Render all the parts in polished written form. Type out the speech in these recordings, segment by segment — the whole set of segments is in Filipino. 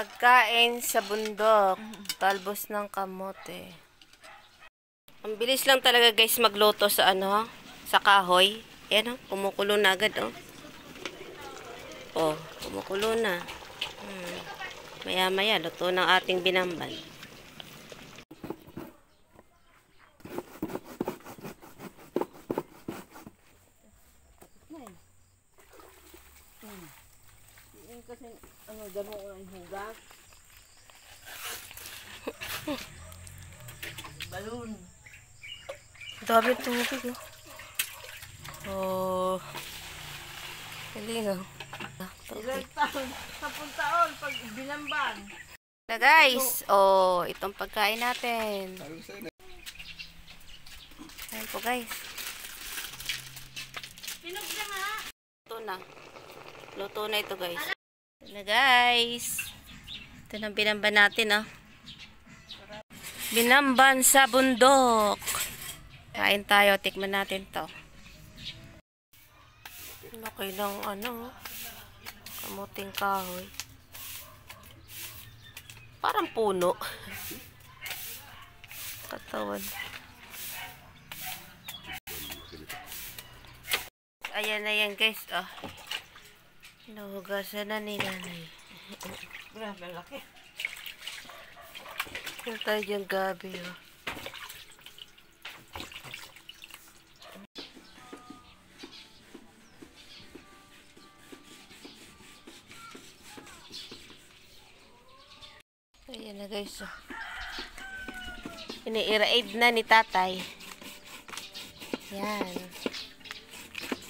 Pagkain sa bundok, talbos ng kamote. Ang bilis lang talaga guys magluto sa sa kahoy. Ayan kumukulo na agad kumukulo na. Maya-maya luto ng ating binamban. Kasi damo ko ng hugas. Balon. Dami tubig Galing Ilang taon? 10 taon pag binamban. Na guys, itong pagkain natin. Ayan po guys. Pinog na nga. Luto na ito guys. Na guys. Ito na binamban natin Binamban sa bundok. Kain tayo, tikman natin to. Laki ng kamuting kahoy. Parang puno. Katawan. Ayan na yan guys. Nahugasan na ni nanay. Grabe laki. Ito tayo dyan gabi Ayan na guys Ini-iraid na ni tatay. Yan.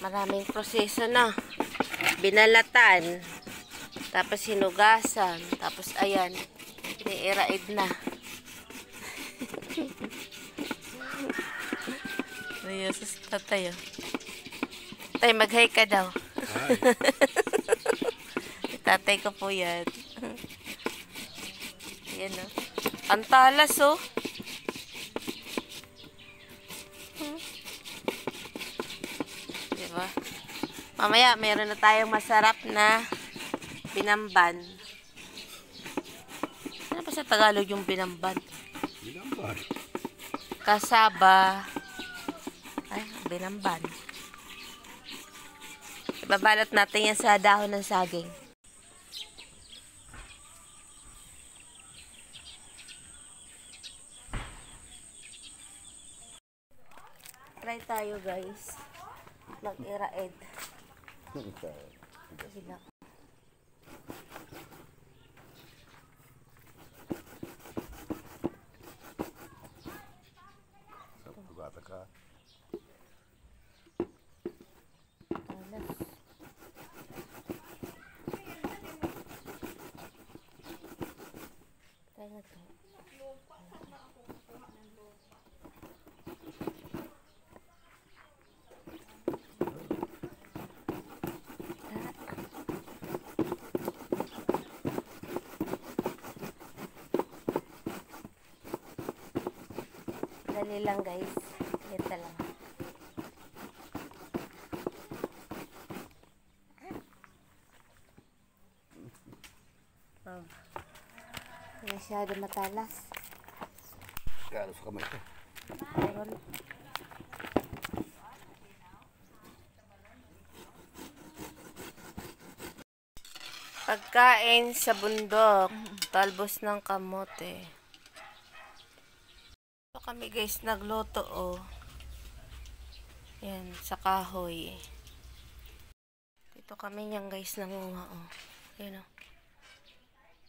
Maraming proseso na. Binalatan. Tapos hinugasan. Tapos ayan. Ini-iraid na. Ayan sa tatay Tay, mag-hi ka daw. Tatay ko po yan. Ayan Ang talas Diba? Mamaya, meron na tayong masarap na binamban. Ano ba sa Tagalog yung binamban? Binamban. Kasaba. Binamban. Ibabalot natin yan sa dahon ng saging. Try tayo guys. Mag-iraid. Sige lang. Tugata ka. Try na to. Dali lang guys. Ito lang. Masyado matalas. Kaya sa kamay ko. Meron. Pagkain sa bundok. Talbos ng kamote. Ito kami guys nagluto Yan, sa kahoy. Ito kami yan guys nanguha Yan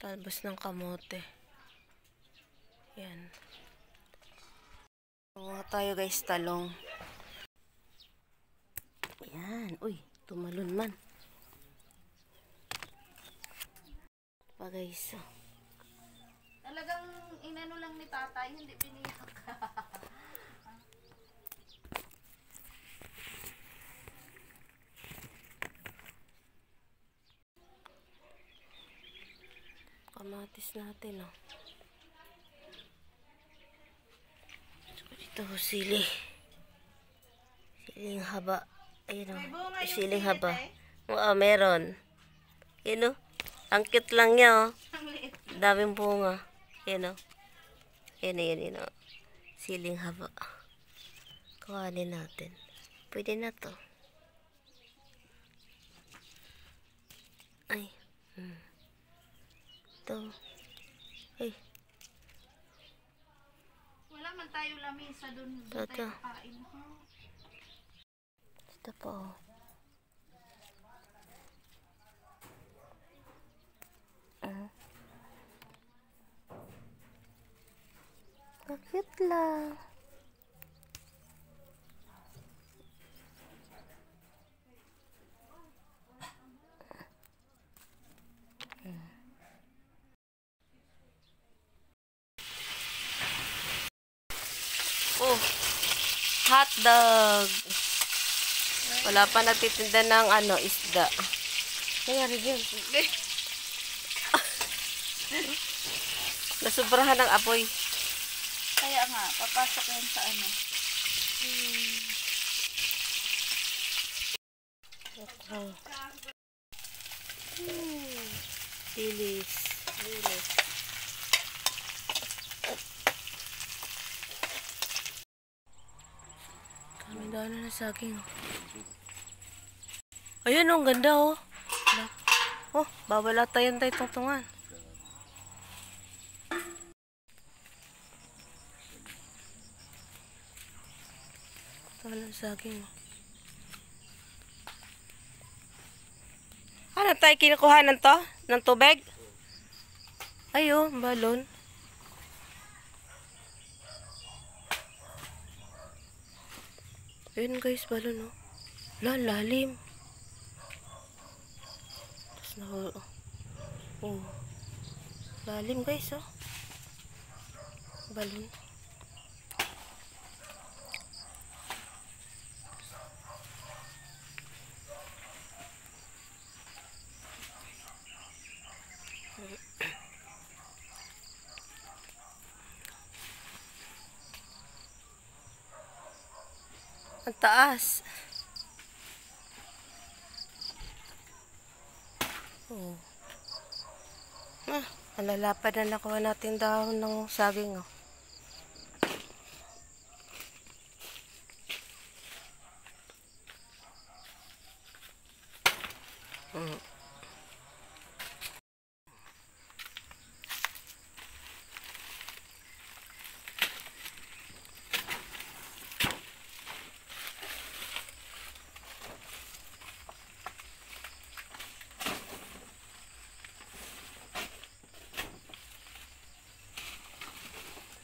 talbos ng kamote. Yan. Nanguha tayo guys talong. Yan. Uy, tumalon man. Pa guys. Talagang inano lang ni tatay, hindi biniyak. Kamatis natin Dito sili. Siling haba. Ayun siling haba. Oo, meron. Yun Ang cute lang niya Ang liit Daming bunga. Yan o. Yan o. Siling haba. Kuhanin natin. Pwede na to. Ay. Ito. Ay. Wala man tayo lamesa doon. Doon Ito. tayo kakain. Ito po. Cute lang. Oh, hot dog. Wala pa nagtitinda ng isda. Nangyari yun. Nasubrahan ng apoy. Kaya nga, papasok yan sa ano. Okay. Lilis. Lilis. Kami daw na saging. Ayan oh, ang ganda oh. Oh, babalatayan tayo tungtungan. Ito ng saging. Ano tayo kinukuhanan to? Ng tubig? Ayo, balon. Ayun guys, balon oh. Lalim. Tapos oh. Lalim guys oh. Balon. Ang taas. Oh. Ang lalapad na nakuha natin dahon ng saging oh.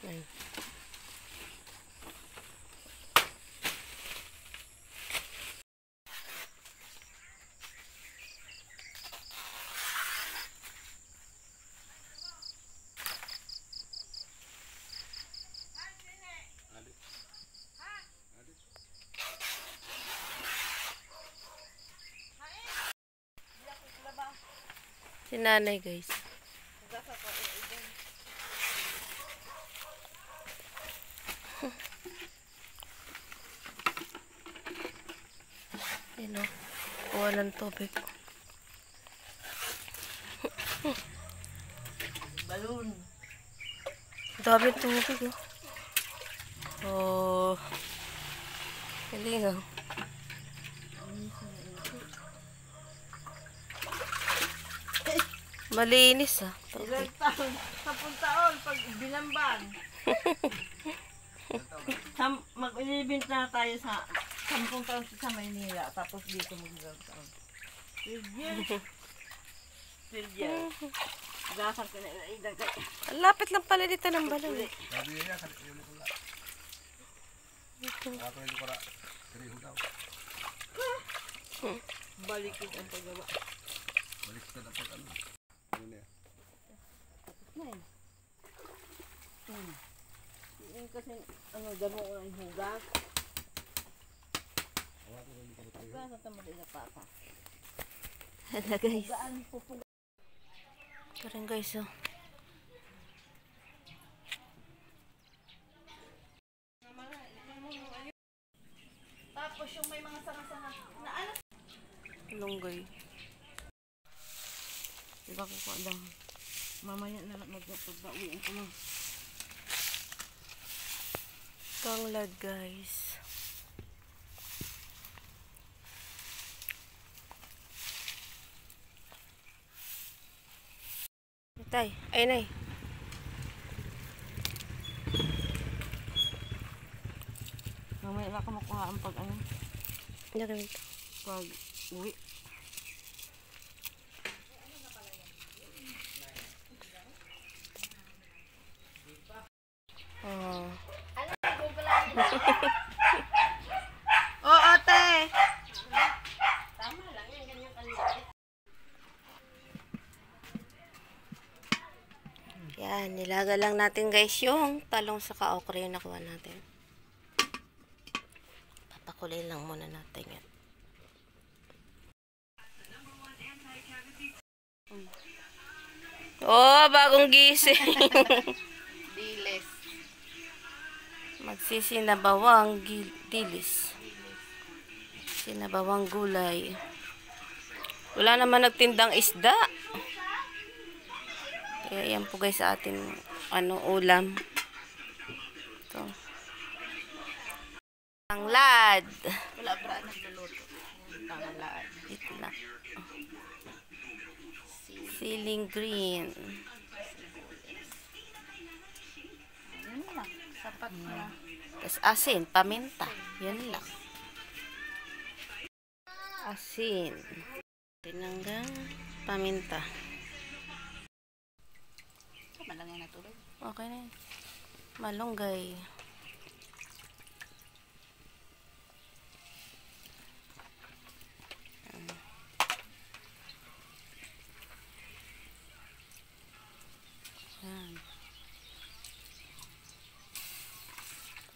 Ayan. Si nanay guys. Ayan o. Kuha ng tubig. Balon. Dami tubig o. Oh. Galing o. Malinis ah. Ilang taon, 10 taon, pag binamban. Mag-11 na tayo sa 10 taon sa Maynila, tapos dito mag-12 taon. 12 years. 12 years. Gasang ko na ilagay. Ang lapit lang pala dito ng balon eh. Sabi niya, yun ko lang. Ako hindi ko ra. Kariho daw. Balikin ang paggawa. Balik ka na pag ano. Yun eh. Yung kasi, gano'n ang hugas. Hugas at tamad na pata. Hala guys. Gaan pupug. Ito rin guys oh. Tapos yung may mga sanga-sanga na ano? Lunggay. Diba ko lang. Mamaya na lang magpapagbawiin ko lang. Tanglad guys. Tay, ayun ay. Mamaya lang ako makuha ang pag ano. Pag uwi. Oh. Oo, ate! Yan, nilaga lang natin guys yung talong sa okra yung nakuha natin. Papakulay lang muna natin yan. Oh, bagong gising. Diles. Magsisinabawang dilis. Sinabawang gulay. Wala naman nagtindang isda. Kaya yan po guys sa ating ulam. Ito. Tanglad. Wala ba nagluluto? Tangalaan. Dito na. Ceiling green. Yun lang. Sapat na. Tapos asin, paminta. Yun lang. Asin. Tinanggang paminta. Sama lang yan natulog. Okay na yun. Malunggay. Yan.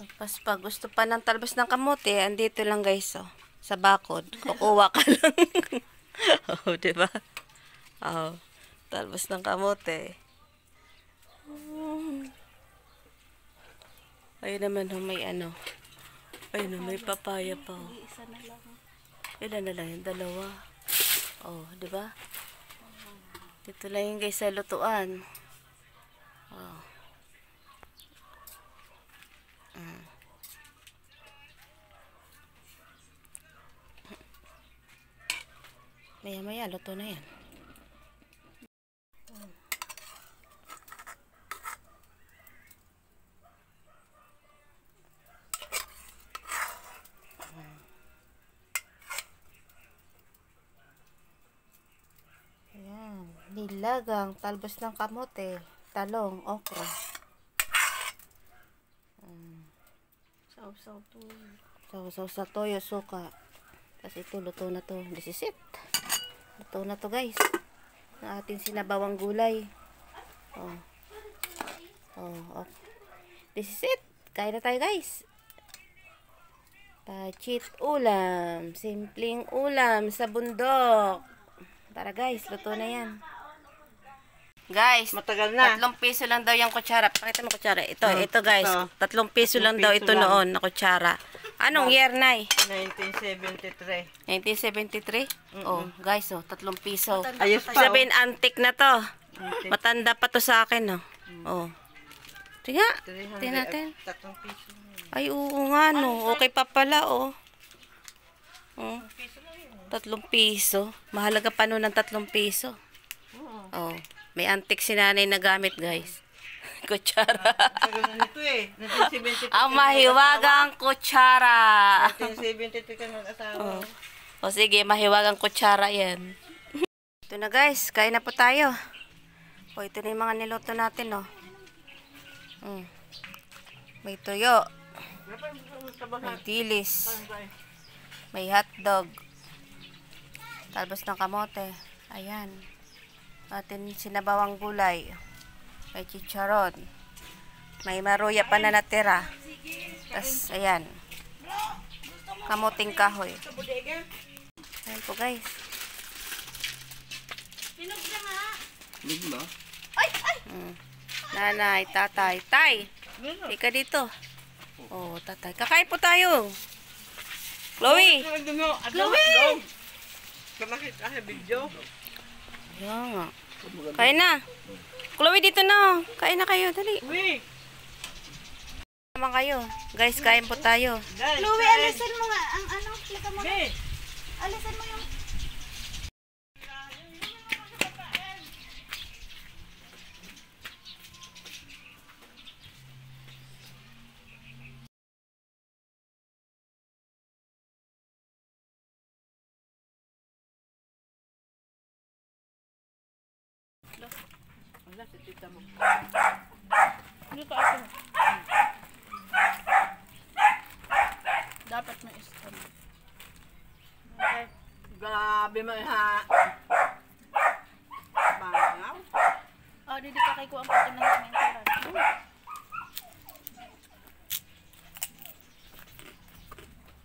Tapos pag gusto pa ng talbos ng kamote, andito lang guys, oh, sa bakod. Kukuha ka lang. Oh, diba? Oh, talbos ng kamote. Ayun naman, oh, may ayun, oh, may papaya pa. Oh. Isa na lang. Ilan na lang yung dalawa. Oh, diba? Dito lang yung guys sa lutuan. Oh. Maya-maya, luto na yan. Ayan, nilagang, talbos ng kamote, talong, okra. Saw-saw to. Saw-saw sa toyo, suka. Tapos ito, luto na to. This is it. Luto na to guys. Ang ating sinabawang gulay. Oh. Oh, okay. This is it. Kain na tayo guys. Tachit ulam. Simpleng ulam sa bundok. Tara guys, luto na yan. Guys, Matagal na. 3 piso lang daw yung kutsara. Pakita mo kutsara. Ito guys. ito. 3 piso lang daw piso ito lang. noon na kutsara. Anong year, Nay? 1973. 1973? Oh, guys, 3 piso. Ayos pa. Sabihin, antique na to. Matanda pa to sa akin, oh. Oh. Tiga, tingnan natin. 3 piso. Ay, oo nga, no. Okay pa pala, oh. Oh. 3 piso. Mahalaga pa nun ng 3 piso. Oh. May antique si nanay na gamit, guys. Kutsara. Tagal na nito eh. 1973 Ang mahiwagang kutsara. 1973 ka nag-asawa. O sige, mahiwagang kutsara yan. Ito na guys, kain na po tayo. O ito na yung mga niluto natin, oh. May tuyo. May dilis. May hotdog. Talbos ng kamote. Ayan. Atin sinabawang gulay. May chicharon. May maruya pa na natira. Tapos, ayan. Kamuting kahoy. Ayan po guys. Lugma. Nanay, tatay. Tay! Ika dito. Oh, tatay. Kakain po tayo. Chloe! Chloe! Kamakit video. Ayan nga. Kain na. Chloe, dito na. Kain na kayo, dali. Uy! Naman kayo. Guys, kain po tayo. Guys, Chloe, guys. alisin mo nga ang ano. Lika mo. Guys. Alisin mo yung... Wala, si tita mo. Dito ako. Dapat may istan. Okay. Grabe mo ha. Bangaw. Oh, dito ka kay ko ang pagkin ng sementaran.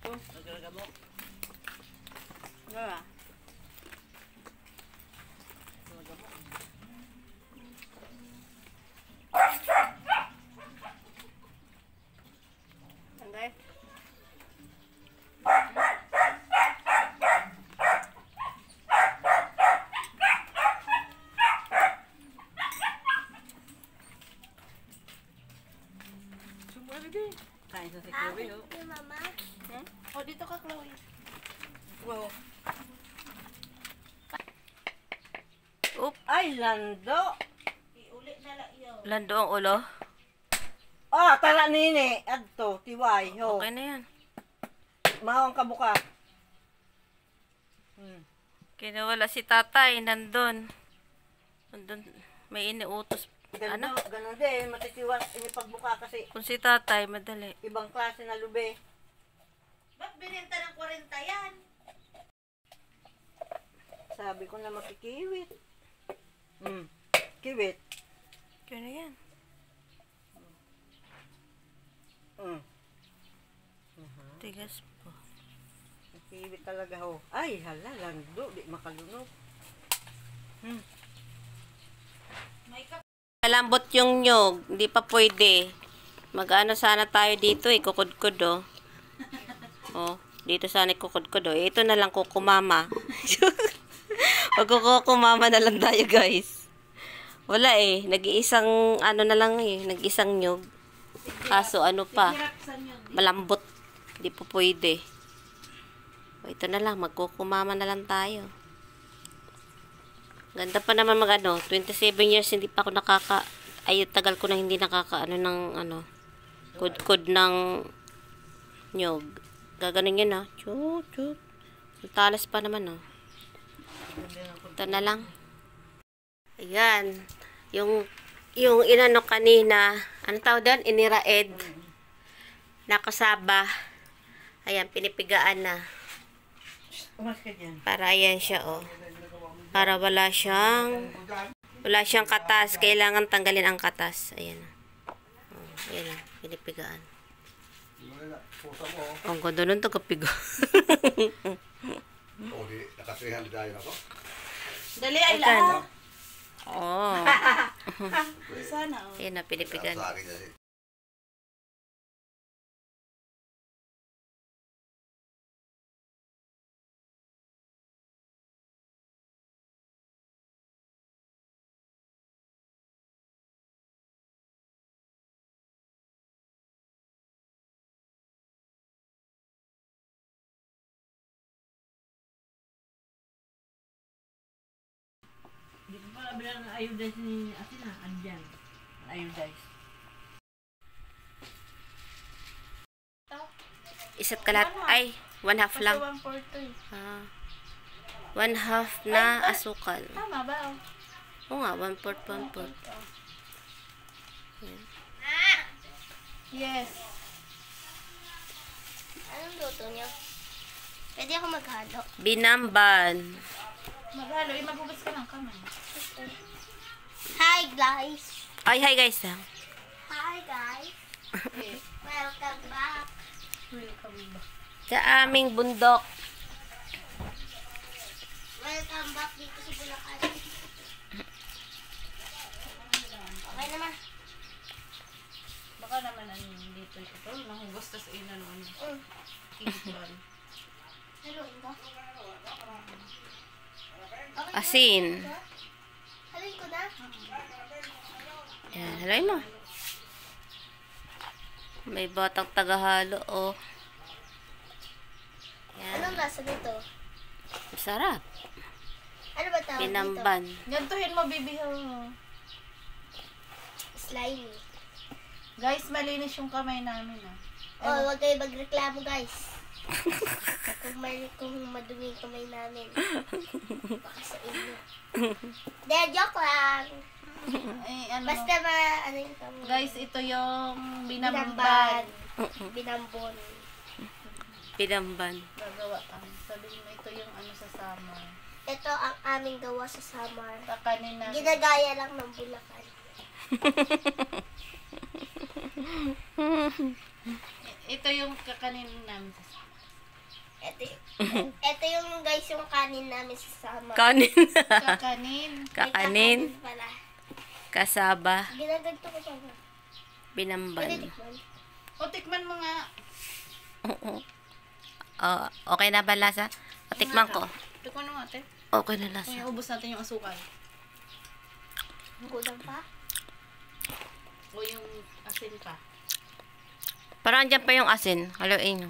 Oh, nagalaga mo. Wala. Anday. Kain sa si Chloe, oh. Oh, dito ka, Chloe. Wow. Oop. Ay, Lando. Lando ang ulo. Oh, tala nini. Adto, tiway. Ho. Okay na yan. Mahong kabuka. Kinawala si tatay. Nandun. Nandun. May iniutos. Ganun, Ano? ganun din. Matitiwan ini pagbuka kasi Kung si tatay, madali. ibang klase na lube. Ba't bininta ng 40 yan? Sabi ko na makikiwit. Kiwit. Yun na yan. Tigas po. Kiwit talaga ho. Ay, hala, Lando. Di makalunok. Malambot yung nyog. Hindi pa pwede. Mag-ano sana tayo dito eh. Kukudkud oh. Oh, dito sana kukudkud oh. Ito na lang kukumama. Magkukumama na lang tayo guys. Wala eh. Nag-iisang ano na lang eh. Nag-isang nyog. Kaso ano pa. Malambot. Hindi pa pwede. O, ito na lang. Magkukumama na lang tayo. Ganda pa naman mag ano, 27 years hindi pa ako tagal ko na hindi nakakaano ng ano, kudkod ng nyog. Gaganon yun ah. Chut, chut. Ang talas pa naman oh. Ito na lang. Ayan. Yung inano kanina, ano tawag doon? Iniraed. Nakasaba. Ayan, pinipigaan na. Umas ka dyan. Para ayan siya oh. Para wala siyang katas. Kailangan tanggalin ang katas. Ayan. Oh, ayan. Pinipigaan. Ang ganda nun tagapiga. O, di, nakasihan di tayo na ko. Dali ay lang. Oh. Sana, oh. Ayan na, pinipigaan. Sa akin yan eh. Hindi ko pala bilang ayudize ni Asin ah. Andyan. Ayudize. Isa't kalat. Ay, 1/2 lang. 1/4 Ah. 1/2 na asukal. Tama ba? Oo nga, 1/4, 1/4. Ayan. Yes. Anong luto niyo? Pwede ako maghalo. Binamban. Maghalo, maghugas ka ng kamay. Hi guys! Ay, hi guys. Ah. Hi guys! Welcome back! Sa aming bundok. Welcome back dito sa Bulacan. Okay naman. Baka naman ano dito ito. Nahugas tas ina naman. Kikibal. Haluin ko. Asin. Halin ko na. Yan, halay mo. May batang tagahalo, oh. Yan. Anong lasa nito? Masarap. Ano ba tawag Pinamban. Gantuhin mo, bibi. Oh. Slimy. Guys, malinis yung kamay namin, ah. Oh, huwag kayo magreklamo, guys. kung madumi yung kamay namin. Baka sa inyo. De, joke lang. Eh, ano, Basta ano yung kamay. guys, ito yung Binamban. binamban. Binambon. Pinamban. Gagawa kami. Sabihin mo, ito yung ano sa summer. Ito ang aming gawa sa summer. Kakanin namin. Ginagaya lang ng Bulacan. Ito yung kakanin namin sa summer. Ito yung guys yung kanin namin sa summer. Kanin. Kakanin. May Kakanin. pala. Kasaba. Ginaganto ko pa ba? Binamban. Pinitikman. O, tikman mo nga. Oh, okay na ba lasa? Patikman ko. Tikman mo, ate. Okay na Kung lasa. ubos natin yung asukal. Kulang pa? O yung asin pa. Parang andyan pa yung asin. Haluin nyo.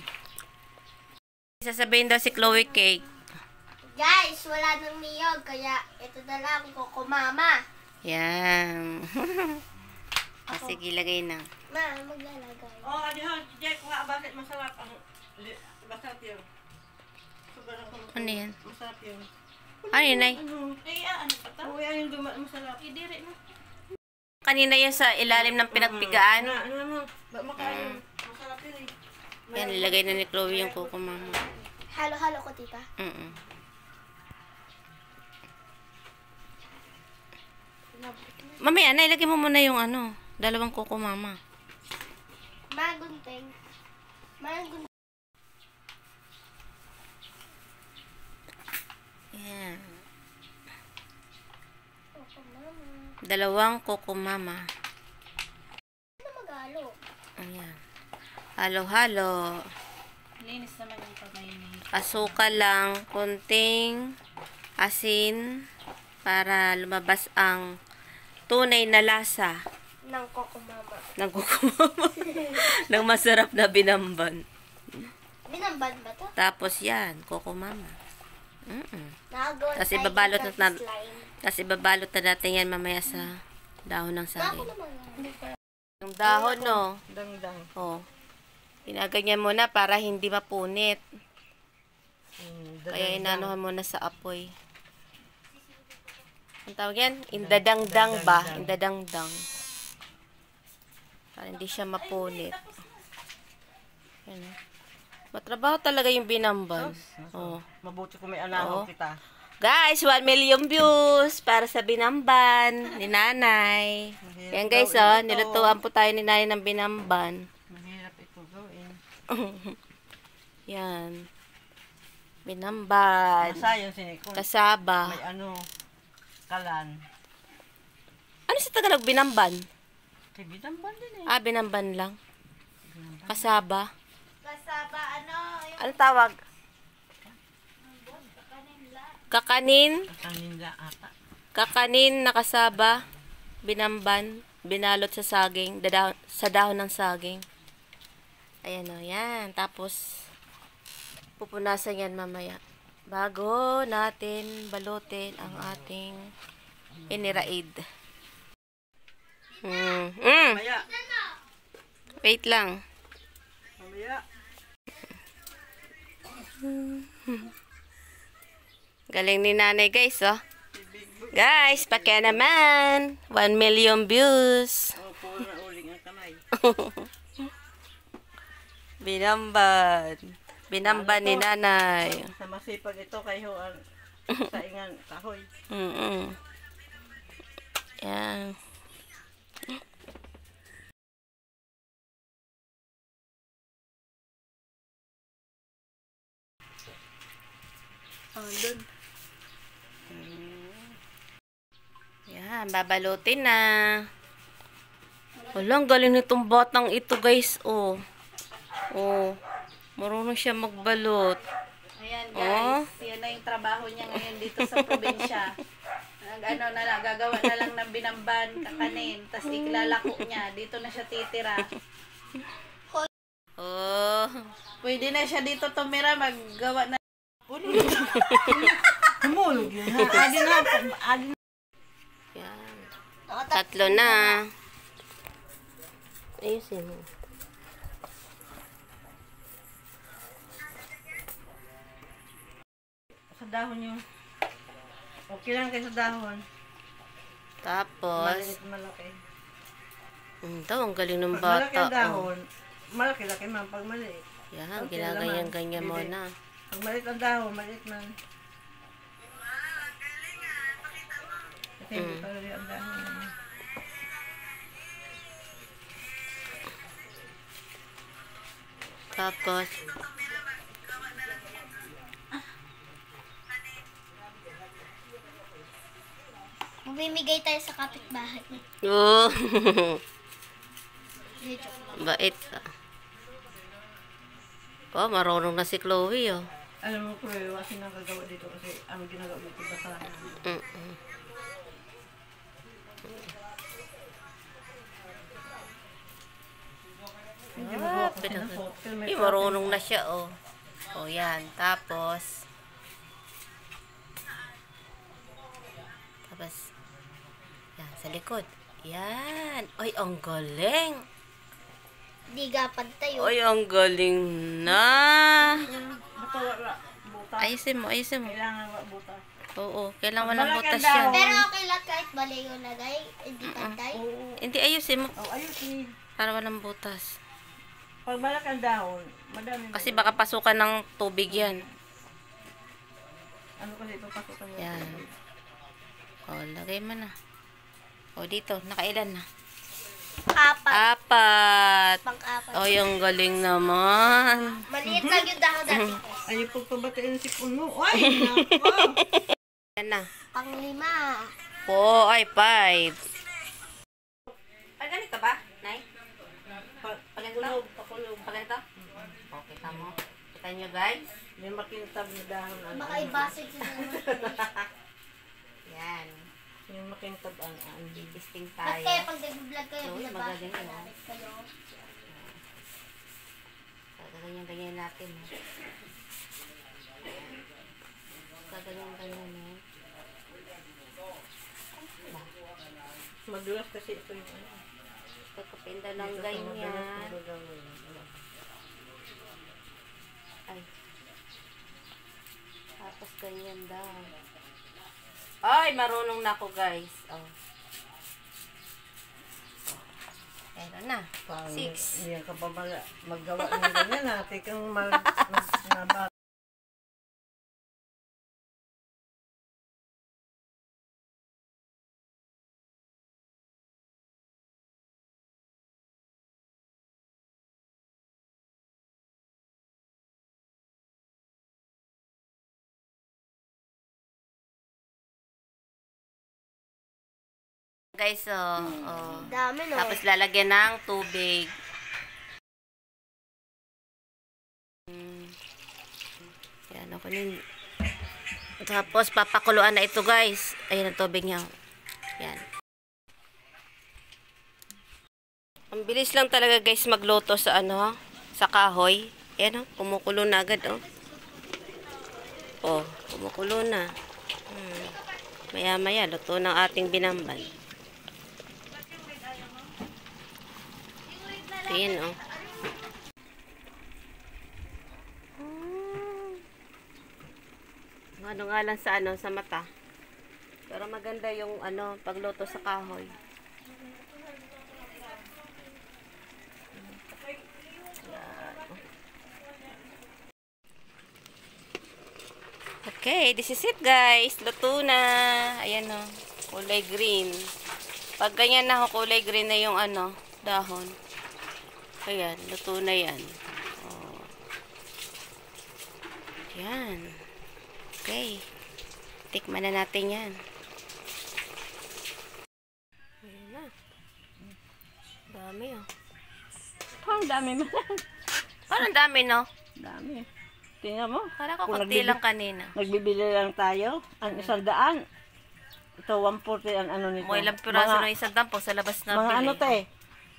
Sasabihin daw si Chloe cake. Guys, wala nang niyog, kaya ito na lang, kukumama. Yan. Sige, lagay na. Ma, maglalagay. Oh, ano yun? Jack, nga, bakit masarap ang... Masarap yun. Sobrang Ano yan? masarap yun. Ano yun, Nay? Ano? Eh, ano pa to? Oh, yan yung masarap. Idiri mo. Kanina yan sa ilalim ng pinagpigaan. Ano? Ba't makain? Masarap yun eh. Yan, nilagay na ni Chloe yung kuko mama. Halo-halo ko, tita. Mamaya, Nay, lagay mo muna yung ano. Dalawang kuko mama. Magunting. Magunting. Yan. Kukumama. Dalawang kuko mama. Ano mag-halo? Ayan. Halo-halo. Linis naman yung kamay ni. Asukal lang. Kunting asin para lumabas ang tunay na lasa Ng kukumama. ng kuko mama. ng masarap na binamban. Binamban ba to? Tapos yan, kuko mama. Nakagawa Tapos tayo ibabalot ng na slime. Kasi babalot na natin yan mamaya sa dahon ng Ako saging. naman. Yung dahon, no? Dang-dang. Oh. Pinaganyan mo na para hindi mapunit. Kaya inanuhan mo na sa apoy. Ang tawag yan? Indadangdang ba? Indadangdang. Para hindi siya mapunit. Yan, oh. Matrabaho talaga yung binamban. Oh. Mabuti kung may anahaw Oo. kita. Guys, 1 million views para sa binamban ni nanay. Yan guys, oh. Nilutuan po tayo ni nanay ng binamban. Mahirap ito gawin. Yan. Binamban. Masayang sinikon. Kasaba. May ano, kalan. Ano sa Tagalog? Binamban? Kay Binamban din eh. Ah, binamban lang. Kasaba. Kasaba, ano? Yung Ano tawag? Kakanin. Kaninda ata. Kakanin na kasaba. Binamban. Binalot sa saging. Sa dahon ng saging. Ayan o, yan. Tapos, pupunasan yan mamaya. Bago natin balutin ang ating iniraid. Mamaya. Wait lang. Mamaya. Galing ni nanay guys, oh. Guys, pakya naman. 1 million views. Oh, puro na uling ang kamay. Binamban. Binamban ni nanay. Sa masipag ito kayo ang saingan kahoy. Yan. oh, dun. Yan, babalutin na. Wala, ang galing nitong batang ito, guys. Oh. Oh. Marunong siya magbalot. Ayan Oh. guys, yan na yung trabaho niya ngayon dito sa probinsya. ano na lang, gagawa na lang ng binamban, kakanin, tapos iklalako niya. Dito na siya titira. Oh. Pwede na siya dito tumira, maggawa na. Humulog yun ha. Adin na. Adin. Yan. 3 na. Ayusin mo. Sa dahon yung. Okay lang kayo sa dahon. Tapos, Maliit malaki. ito, ang galing ng Pag malaki bata. ang dahon, malaki-laki man. Pag maliit. Yan, Okay, ginaganyan-ganyan mo laman. na. Pag maliit ang dahon, maliit man. Kasi hindi pa rin ang dahon. Tapos, Mamimigay tayo sa kapitbahay. oh, Hindi, joke lang. bait. Oh, marunong na si Chloe, oh. Alam mo, Chloe, kasi nang gagawa dito kasi ang ginagawa dito basahan. Mm-mm. Hindi magawa kasi ng pot. Kasi may Eh, marunong na siya, oh. Oh, yan. Tapos, yan, sa likod. Yan. Ay, ang galing. Di gapad tayo. Ay, ang galing na. Basta wala. Butas. Ayusin mo, ayusin mo. Kailangan wala butas. Oo, kailangan ng Malaki butas ang yan. dahon. Pero okay lang kahit bali yung lagay. Hindi pantay. Oo. Hindi, ayusin mo. Oh, ayos ni. Para walang butas. Pag malaki ang dahon, madami. Kasi baka pasukan ng tubig yan. Ano kasi ipapasukan mo? Yan. O, lagay mo na. O, dito. Nakailan na? 4. 4. Pang-4. O, yung galing naman. Maliit lang yung dahon dati. Ay, pagpabatiin si Puno. Ay, nako. Yan na. Pang-5. 4, ay 5. Pag ganito ba, Nay? Pag ganito? Pakulog. Pag ganito? O, kita mo. Kita nyo, guys. May makintab na dahon. Baka ibasig sila naman. Yan. May makintab ang andi. Bibisting Ba't tayo. kaya pag nag-vlog kayo, Uy, nabasig magaling yun, namin kayo? Gaganyan-ganyan natin. Gaganyan-ganyan eh. Madulas kasi ito yung ano. Pagkapinda ng Dito sa madulas ganyan. na gagawin. Ay. Tapos ganyan daw. Ay, marunong na ako, guys. Oh. Eto na. 6. Hindi yan ka pa maggawa ng ganyan ha. Tikang nabak. Guys, oh. Dami no. Tapos lalagyan ng tubig. Yan, ako nin. Tapos papakuluan na ito, guys. Ayan ang tubig niya. Yan. Ang bilis lang talaga, guys, magluto sa ano, sa kahoy. Ayan, oh, kumukulo na agad, oh. Oh, kumukulo na. Maya-maya, luto ng ating binamban. Ayan, oh. Ano nga lang sa ano, sa mata. Pero maganda yung ano, pagluto sa kahoy. Okay, this is it, guys. Luto na. Ayan, oh. Kulay green. Pag ganyan na, kulay green na yung ano, dahon. Ayan, luto na yan. Oh. Yan. Okay. Tikman na natin yan. Ayan na. Dami, oh. Ang dami mo. Parang dami, no? Dami. Tingnan mo. Parang ko Kung konti lang kanina. Nagbibili lang tayo. Ang 100. Ito, 140 ang ano nito. Mo ilang piraso Mga- ng isang dampo sa labas na Mga bili. ano to eh.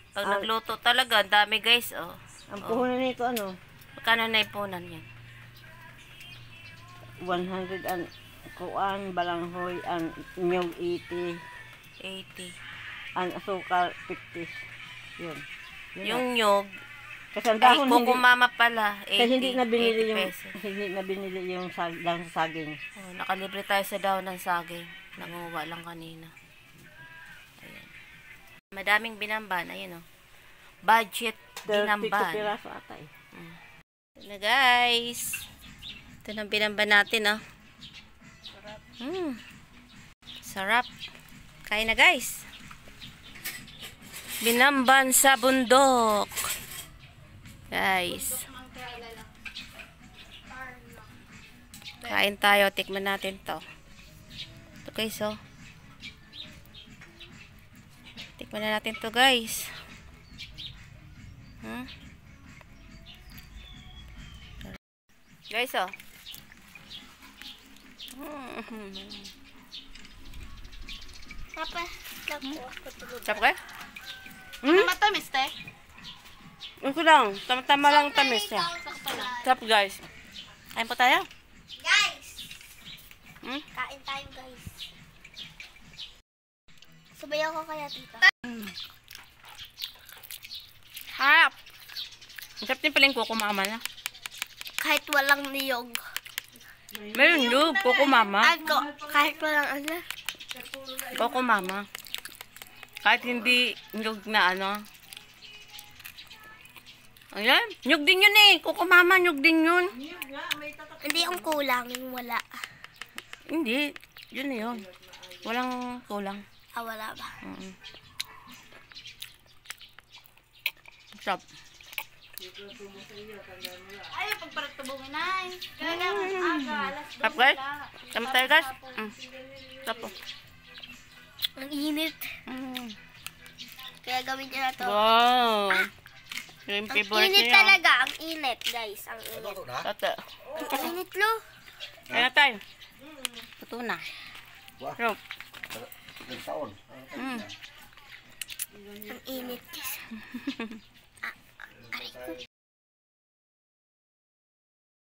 Pag nagluto talaga, ang dami guys. Oh. Ang puhunan nito ano? Magkano na ipunan yan? 100 ang kuan, balanghoy, ang nyog 80, 80. ang asukal 50. Yun. Yun Yung nyog, Kasi ang ay dahon hindi, kukumama pala. 80, kasi hindi na binili 80 yung pesos. hindi na binili yung dahon sa saging. Oh, nakalibre tayo sa daon ng saging. Nanguha lang kanina. Ayan. Madaming binamban. Ayan, oh. Budget 32 binamban. piraso ata eh. Ito na guys. Ito na binamban natin, oh. Sarap. Kain na guys. Binamban sa bundok. Guys. Kain tayo. Tikman natin to. Ito guys, oh. Tikman na natin to guys. Guys, oh. Papa, nakuha ko tulog. Sarap ka? Matamis, te. Ito lang. Tama-tama lang tamis niya. Sarap guys. Kain po tayo. Guys! Hmm? Kain tayo, guys. Subayan ko kaya, tita. Harap. Ang sarap din pala yung kuko mama na. Kahit walang niyog. Meron yung kuko mama. Kahit walang ano. Kuko mama. Kahit hindi nyug na ano. Ayan. Nyug din yun eh. Kuko mama, nyug din yun. Hindi yung kulang, yung wala. Hindi. Yun na yun. Walang kulang. Ah, wala ba? Sarap. Ayaw, pagparatubungin ay. Kailangan aga, alas 2. Sarap guys. Tama tayo guys. Sarap po. Ang init. Kaya gawin niya na to. Wow. Yung Ang favorite init niya. talaga. Ang init, guys. Ang init. Luto na? Tata. Ang init, lo. Kaya na tayo. Ito na. Wah. Sarap. Ilang taon? Ang init, guys.